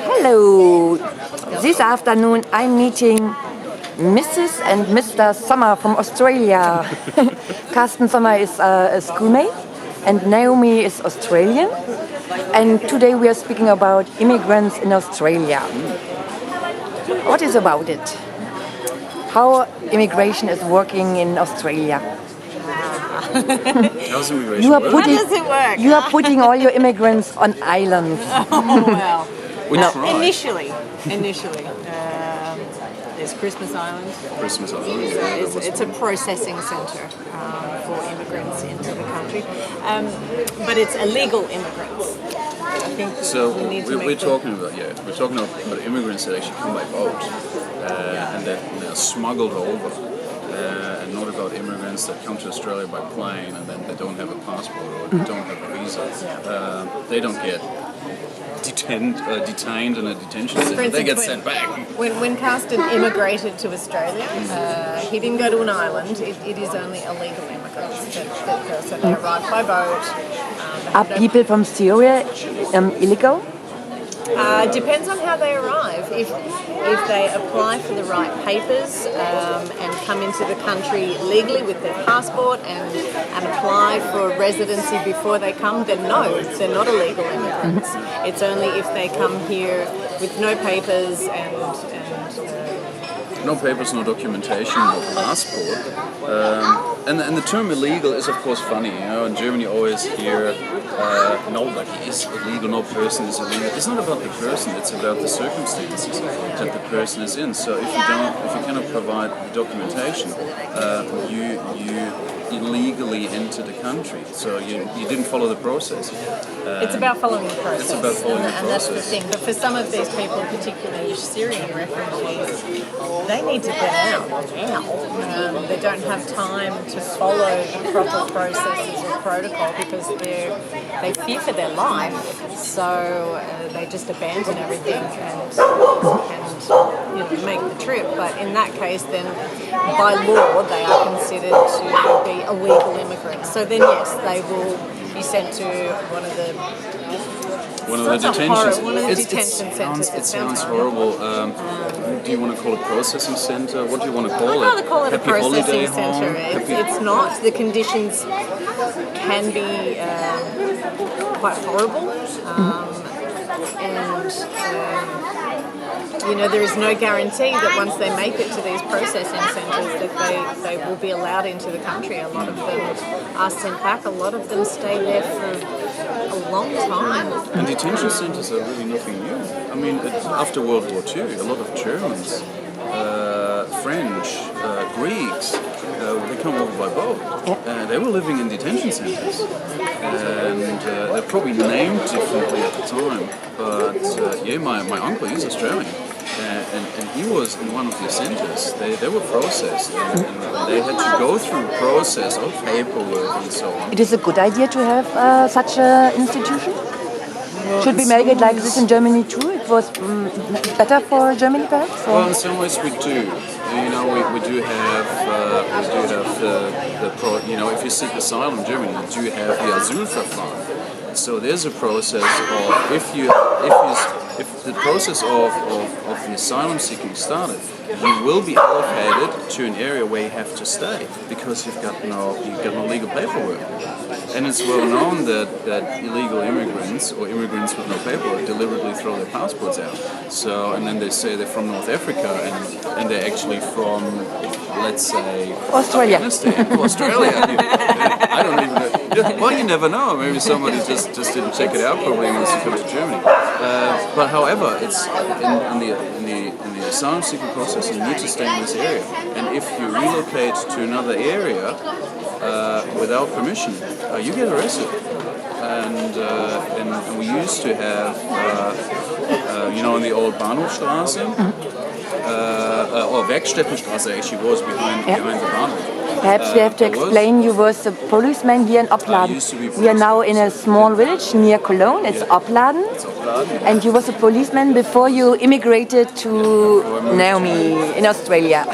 Hello. This afternoon I'm meeting Mrs. and Mr. Sommer from Australia. Karsten Sommer is a schoolmate and Naomi is Australian. And today we are speaking about immigrants in Australia. What is about it? How immigration is working in Australia? How's immigration work? How does it work? You are putting all your immigrants on islands. Oh, well. We try. Initially. There's Christmas Island. Christmas Island. It's a processing centre for immigrants into the country. But it's illegal immigrants. I think So we're talking about immigrants that actually come by boat and that they're smuggled over, and not about immigrants that come to Australia by plane and then they don't have a passport or don't have a visa. They don't get detained in a detention center. They get sent back. When Karsten immigrated to Australia, he didn't go to an island. It is only illegal immigrants so they arrive by boat. Are people from Syria illegal? Depends on how they arrive. If they apply for the right papers and come into the country legally with their passport and apply for residency before they come, then no, they're not illegal immigrants. It's only if they come here with no papers and no papers, no documentation, no passport. And the term illegal is of course funny. In Germany you always hear nobody is illegal, no person is illegal. It's not about the person, it's about the circumstances that the person is in. So if you cannot provide the documentation, you illegally enter the country. So you didn't follow the process. It's about following the process. It's about following the process. And that's the thing. But for some of these people, particularly Syrian refugees, they need to get out now. They don't have time to follow the proper processes or protocol because they fear for their life. So they just abandon everything and make the trip. But in that case, then by law, they are considered to be illegal immigrants. So then, yes, they will be sent to one of the detention centres. It sounds horrible. Do you want to call it processing centre? What do you want to call it? I'd rather call it Happy a processing holiday centre. It's not. The conditions can be quite horrible. There is no guarantee that once they make it to these processing centres that they will be allowed into the country. A lot of them are sent back. A lot of them stay there for a long time. And detention centres are really nothing new. I mean, after World War II, a lot of Germans, French, Greeks, they come over by boat. They were living in detention centres. And they're probably named differently at the time. But my uncle, he's Australian. And he was in one of the centres. They were processed and they had to go through a process of paperwork and so on. It is a good idea to have such an institution? Should we make it like this in Germany too? It was better for Germany perhaps? Well, in some ways we do. We do have if you seek asylum in Germany, you do have the Asylverfahren. So there's a process of if the process of the asylum seeking started, you will be allocated to an area where you have to stay because you've got no legal paperwork. And it's well known that illegal immigrants or immigrants with no paperwork deliberately throw their passports out. So and then they say they're from North Africa and they're actually from, let's say, Australia. Afghanistan, Australia. I don't even know. Well, you never know. Maybe somebody just didn't check it out probably once you come to Germany. But however, it's in the asylum seeking process. You need to stay in this area, and if you relocate to another area without permission, you get arrested. And we used to have, in the old Bahnhofstraße, or Werkstättenstraße actually was behind the Bahnhof. Perhaps we have to explain, you was a policeman here in Opladen. We are now in a small village near Cologne, it's Opladen. And you was a policeman before you immigrated to Naomi in Australia.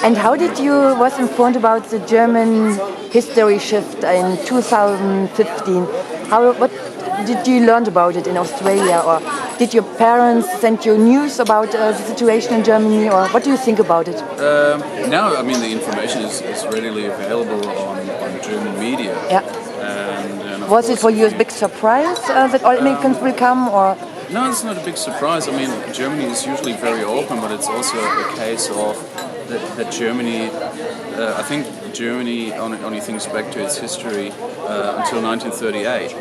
And how did you was informed about the German history shift in 2015? What did you learn about it in Australia, or did your parents send you news about the situation in Germany, or what do you think about it? Now, I mean, the information is readily available on German media. Yeah. And of Was it course, for you a if big surprise that all immigrants will come, or? No, it's not a big surprise. I mean, Germany is usually very open, but it's also a case of that Germany. I think Germany only thinks back to its history until 1938,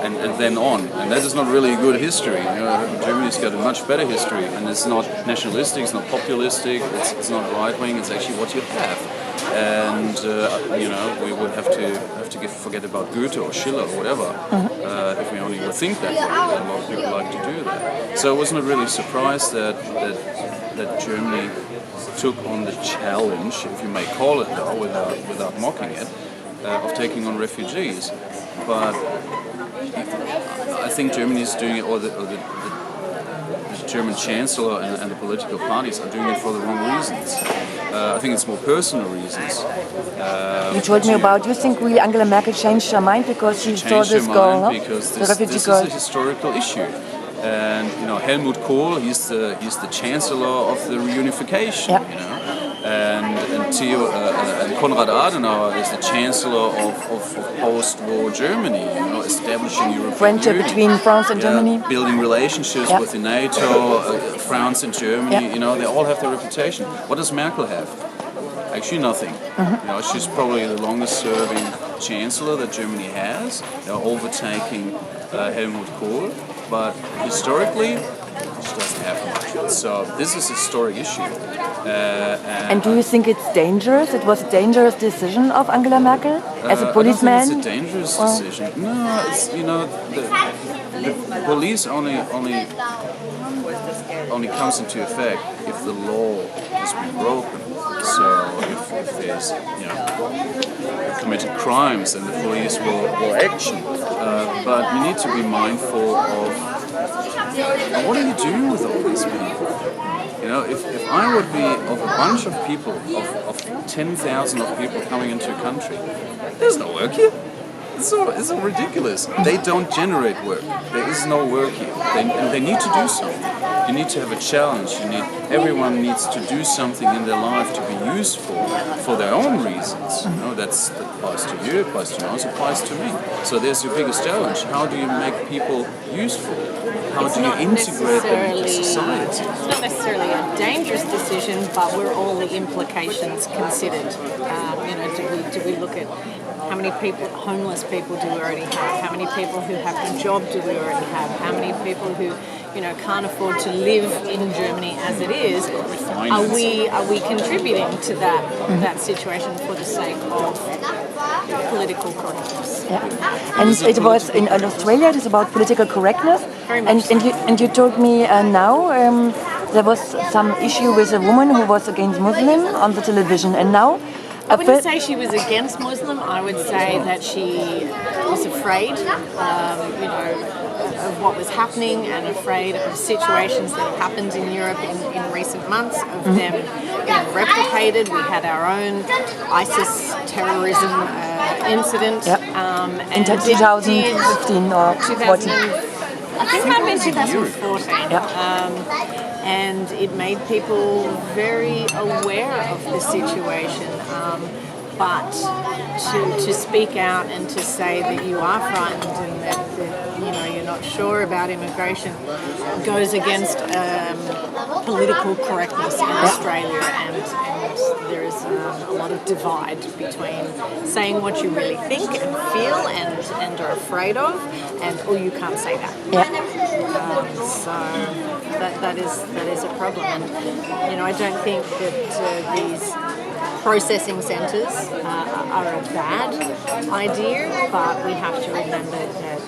and then on, and that is not really a good history. You know, Germany's got a much better history, and it's not nationalistic, it's not populistic, it's not right wing. It's actually what you have. And you know, we would have to forget about Goethe or Schiller or whatever if we only would think that way. A lot of people like to do that. So I was not really surprised that Germany took on the challenge, if you may call it though, without mocking it, of taking on refugees. But I think Germany is doing it, or the German Chancellor and the political parties are doing it for the wrong reasons. I think it's more personal reasons. You told me about, you think really Angela Merkel changed her mind because she saw this girl, no? Because The this refugee is girl. a historical issue. And you know, Helmut Kohl, he's the chancellor of the reunification. Yeah. You know, and Konrad Adenauer is the chancellor of post-war Germany. You know, establishing European Friendship Union. between France and Germany. Building relationships Yeah. with the NATO, France and Germany. Yeah. You know, they all have their reputation. What does Merkel have? Actually, nothing. You know, she's probably the longest-serving chancellor that Germany has. They're overtaking Helmut Kohl, but historically, she doesn't have much. So this is a historic issue. And do you think it's dangerous? It was a dangerous decision of Angela Merkel as a policeman? I don't think it's a dangerous decision. No, it's, you know, the police only comes into effect if the law has been broken. So if there's, you know, committed crimes, then the police will action. But you need to be mindful of what do you do with all these people? You know, if I would be of a bunch of people, of 10,000 of people coming into a country, there's no work here. It's so ridiculous. They don't generate work. There is no work here. They need to do something. You need to have a challenge. Everyone needs to do something in their life to be useful for their own reasons. You know, that applies to you, applies to us, applies to me. So there's your biggest challenge. How do you make people useful? How do you integrate them into society? It's not necessarily a dangerous decision, but were all the implications considered? You know, do we look at how many people, homeless people, do we already have? How many people who have a job do we already have? How many people who, you know, can't afford to live in Germany as it is? Are we contributing to that situation for the sake of political correctness? Yeah. And it was in Australia. It is about political correctness. Very much And you told me now there was some issue with a woman who was against Muslim on the television, and now. I wouldn't say she was against Muslim. I would say that she was afraid, you know, of what was happening, and afraid of situations that have happened in Europe in recent months, of them being replicated. We had our own ISIS terrorism incident. Yep. In 2015 or 14. I think it might have been 2014. Yeah. And it made people very aware of the situation. But to speak out and to say that you are frightened and that you know, you're not sure about immigration goes against political correctness in Australia, and there is a lot of divide between saying what you really think and feel and are afraid of, and you can't say that. Yeah. So that is a problem, and you know, I don't think that these processing centres are a bad idea, but we have to remember that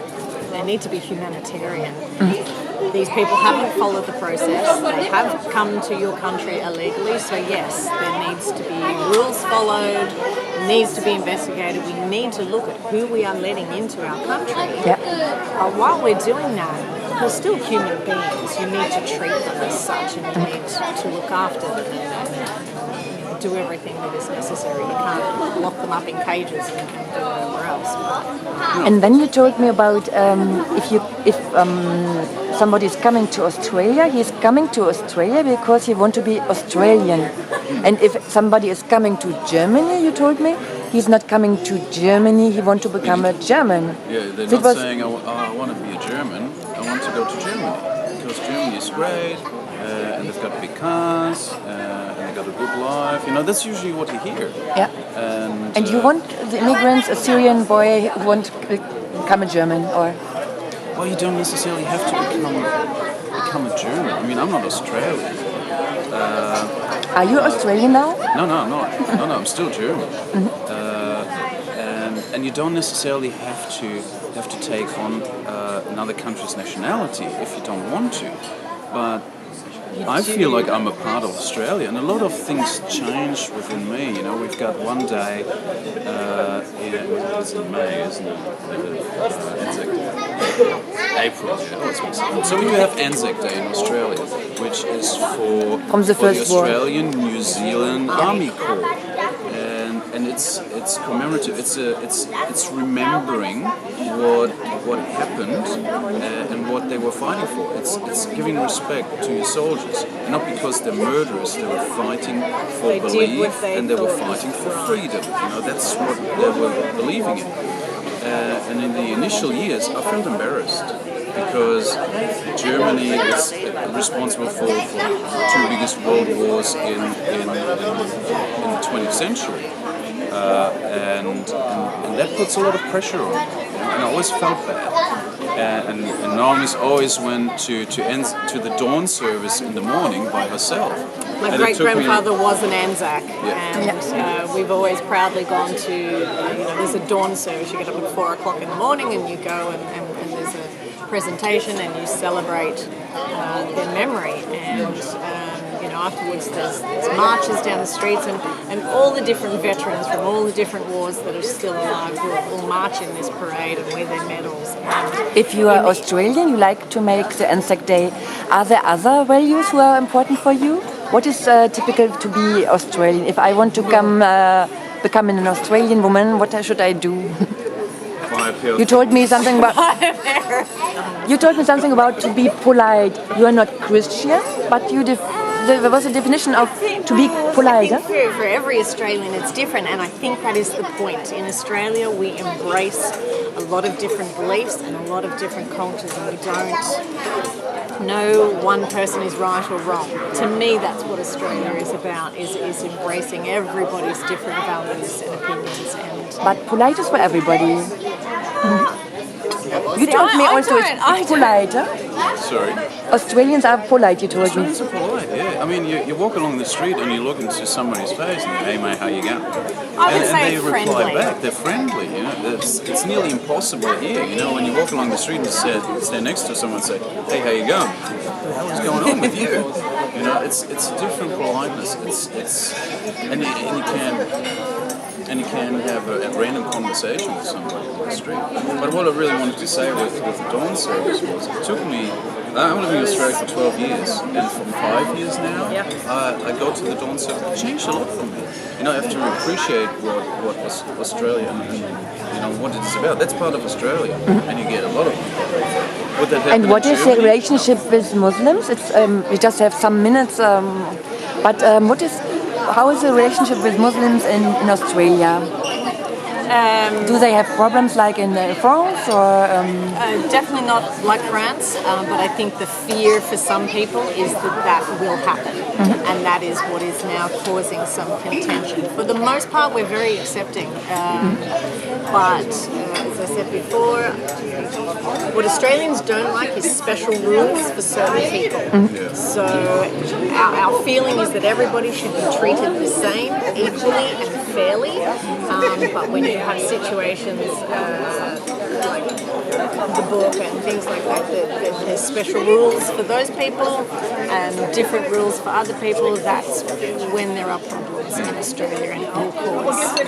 they need to be humanitarian. These people haven't followed the process. They have come to your country illegally, so yes, there needs to be rules followed, needs to be investigated. We need to look at who we are letting into our country. Yeah. But while we're doing that, they're still human beings. You need to treat them as such, and you need to look after them and do everything that is necessary. You can't lock them up in cages and do whatever else. And then you told me about if somebody is coming to Australia, he's coming to Australia because he want to be Australian. And if somebody is coming to Germany, you told me, he's not coming to Germany, he want to become a German. Yeah, they're So not saying, I want to be a German, I want to go to Germany. Because Germany is great, and they've got big cars, and they've got a good life. You know, that's usually what you hear. Yeah. And you want the immigrants, a Syrian boy who want to become a German, or? Well, you don't necessarily have to become a German. I mean, I'm not Australian. Are you Australian now? No, I'm not. No, I'm still German. And you don't necessarily have to take on another country's nationality if you don't want to. But I feel like I'm a part of Australia, and a lot of things change within me. You know, we've got one day it's in May, isn't it? Anzac Day. April. Yeah. So we do have Anzac Day in Australia, which is for the Australian New Zealand Army Corps. And it's commemorative. It's remembering what happened and what they were fighting for. It's giving respect to your soldiers, not because they're murderers. They were fighting for belief, and they were fighting for freedom. You know, that's what they were believing in. And in the initial years, I felt embarrassed because Germany is responsible for the two biggest world wars in the 20th century. And that puts a lot of pressure on me, and I always felt bad. And Naomi's always went to the dawn service in the morning by herself. My great-grandfather was an Anzac, and we've always proudly gone to, there's a dawn service. You get up at 4 o'clock in the morning and you go and there's a presentation and you celebrate their memory. And afterwards there's marches down the streets and all the different veterans from all the different wars that are still alive will march in this parade and wear their medals. And if you are Australian, you like to make the Anzac Day. Are there other values who are important for you? What is typical to be Australian? If I want to become an Australian woman, what should I do? You told me something about. You told me something about to be polite. You are not Christian, but there was a definition of to be polite. I think for every Australian it's different, and I think that is the point. In Australia we embrace a lot of different beliefs and a lot of different cultures, and we don't know one person is right or wrong. To me that's what Australia is about, is embracing everybody's different values and opinions. But polite is for everybody. You told me also it's polite, huh? Sorry? Australians are polite, you told me. Australians are polite, yeah. I mean, you walk along the street and you look into somebody's face and hey mate, how you going? And they reply back, they're friendly, you know. It's nearly impossible here, you know, when you walk along the street and stand next to someone and say, hey, how you going? What the hell is going on with you? You know, it's a different politeness. And you can have a random conversation with somebody on the street. But what I really wanted to say with the dawn service was, it took me, I'm living in Australia for 12 years, and for 5 years now, I go to the dawn service. It changed a lot for me. You know, I have to appreciate what Australia and what it is about. That's part of Australia, and you get a lot of people. And what is the relationship with Muslims? It's we just have some minutes, but how is the relationship with Muslims in Australia? Do they have problems like in France or? Definitely not like France, but I think the fear for some people is that will happen, and that is what is now causing some contention. For the most part, we're very accepting, but as I said before, what Australians don't like is special rules for certain people. So our feeling is that everybody should be treated the same, equally and fairly, but when you have situations like the book and things like that, there's special rules for those people and different rules for other people. That's when there are problems in Australia and all courts.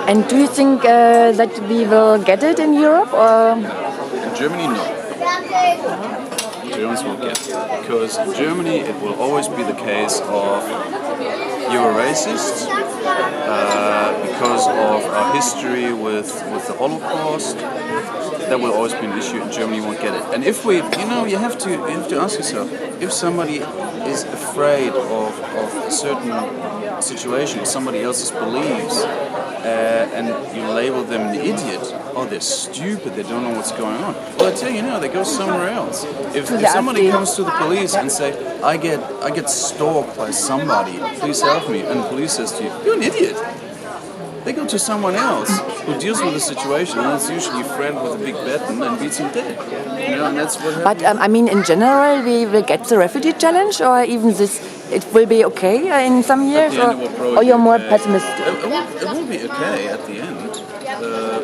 And do you think that we will get it in Europe or? In Germany, no. Germans will get it. Because in Germany, it will always be the case of you're a racist because of our history with the Holocaust. That will always be an issue in Germany. You won't get it. And if we, you have to ask yourself, if somebody is afraid of a certain situation, somebody else's beliefs, and you label them an idiot, oh, they're stupid, they don't know what's going on. Well, I tell you now, they go somewhere else. If somebody comes to the police and say, I get stalked by somebody, please help me, and the police says to you, you're an idiot. They go to someone else who deals with the situation, and it's usually a friend with a big baton and beats him dead. And that's what happens. But I mean, in general, we will get the refugee challenge, or even this, it will be okay in some years, or you're more pessimistic? It will be okay at the end,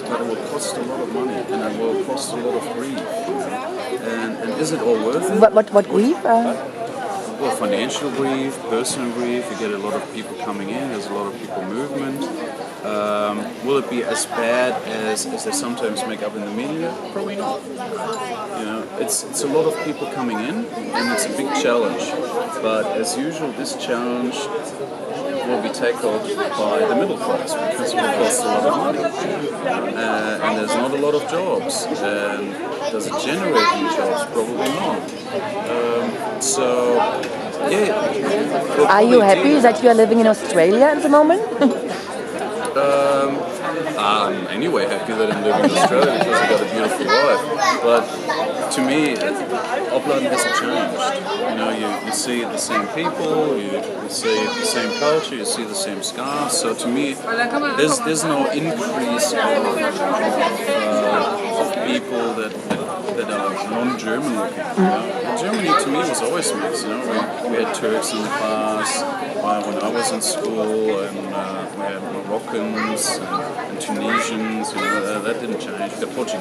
but it will cost a lot of money, and it will cost a lot of grief. And is it all worth it? What grief? Well, financial grief, personal grief. You get a lot of people coming in. There's a lot of people movement. Will it be as bad as they sometimes make up in the media? Probably not. It's a lot of people coming in, and it's a big challenge. But as usual, this challenge will be tackled by the middle class because it will cost a lot of money. And there's not a lot of jobs. And does it generate new jobs? Probably not. Are you happy that you are living in Australia at the moment? I'm anyway happy that I'm living in Australia because I've got a beautiful wife. But to me, Opladen hasn't changed. You see the same people, you see the same culture, you see the same scarves. So to me, there's no increase of people that are non-German looking. Germany to me was always mixed. We had Turks in the past when I was in school, and we had Moroccans and Tunisians. That didn't change. We got Portuguese.